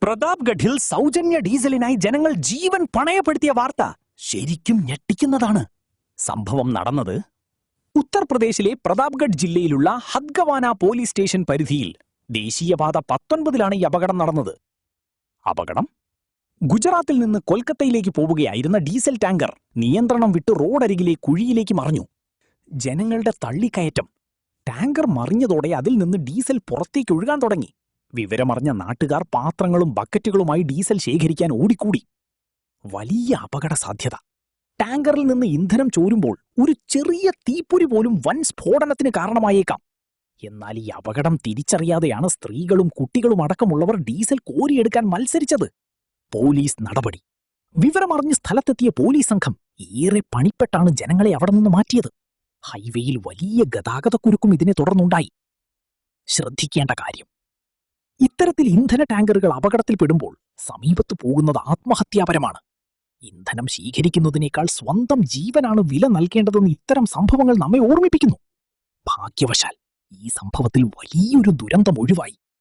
പ്രതാപ്ഗഡിൽ സൗജന്യ ഡീസലിനായി ജനങ്ങൾ ജീവൻ പണയപ്പെടുത്തിയ വാർത്ത ശരിക്കും ഞെട്ടിക്കുന്നതാണ്. സംഭവം നടന്നത് ഉത്തർപ്രദേശിലെ പ്രതാപ്ഗഡ് ജില്ലയിലുള്ള ഹദ്ഗവാന പോലീസ് സ്റ്റേഷൻ പരിധിയിൽ ദേശീയപാത 19 ഈ അപകടം നടന്നത്. അപകടം ഗുജറാത്തിൽ നിന്ന് കൊൽക്കത്തയിലേക്ക് പോവുകയായിരുന്ന ഡീസൽ ടാങ്കർ നിയന്ത്രണം വിട്ട് റോഡരികിലെ കുഴിയിലേക്ക് മറിഞ്ഞു. ജനങ്ങളുടെ തള്ളിക്കയറ്റം. ടാങ്കർ മറിഞ്ഞതോടെ അതിൽ നിന്ന് ഡീസൽ പുറത്തേക്ക് ഒഴുകാൻ തുടങ്ങി. വിവരമറിഞ്ഞ നാട്ടുകാർ പാത്രങ്ങളും ബക്കറ്റുകളുമായി ഡീസൽ ശേഖരിക്കാൻ ഓടിക്കൂടി. വലിയ അപകട സാധ്യത. ടാങ്കറിൽ നിന്ന് ഇന്ധനം ചോരുമ്പോൾ ഒരു ചെറിയ തീപ്പൊരി പോലും വൻ സ്ഫോടനത്തിന് കാരണമായേക്കാം. എന്നാൽ ഈ അപകടം തിരിച്ചറിയാതെയാണ് സ്ത്രീകളും കുട്ടികളും അടക്കമുള്ളവർ ഡീസൽ കോരിയെടുക്കാൻ മത്സരിച്ചത്. പോലീസ് നടപടി. വിവരമറിഞ്ഞ് സ്ഥലത്തെത്തിയ പോലീസ് സംഘം ഏറെ പണിപ്പെട്ടാണ് ജനങ്ങളെ അവിടെ നിന്ന് മാറ്റിയത്. ഹൈവേയിൽ വലിയ ഗതാഗതക്കുരുക്കും ഇതിനെ തുടർന്നുണ്ടായി. ശ്രദ്ധിക്കേണ്ട കാര്യം, ഇത്തരത്തിൽ ഇന്ധന ടാങ്കറുകൾ അപകടത്തിൽപ്പെടുമ്പോൾ സമീപത്ത് പോകുന്നത് ആത്മഹത്യാപരമാണ്. ഇന്ധനം ശേഖരിക്കുന്നതിനേക്കാൾ സ്വന്തം ജീവനാണ് വില നൽകേണ്ടതെന്ന് ഇത്തരം സംഭവങ്ങൾ നമ്മെ ഓർമ്മിപ്പിക്കുന്നു. ഭാഗ്യവശാൽ ഈ സംഭവത്തിൽ വലിയൊരു ദുരന്തം ഒഴിവായി.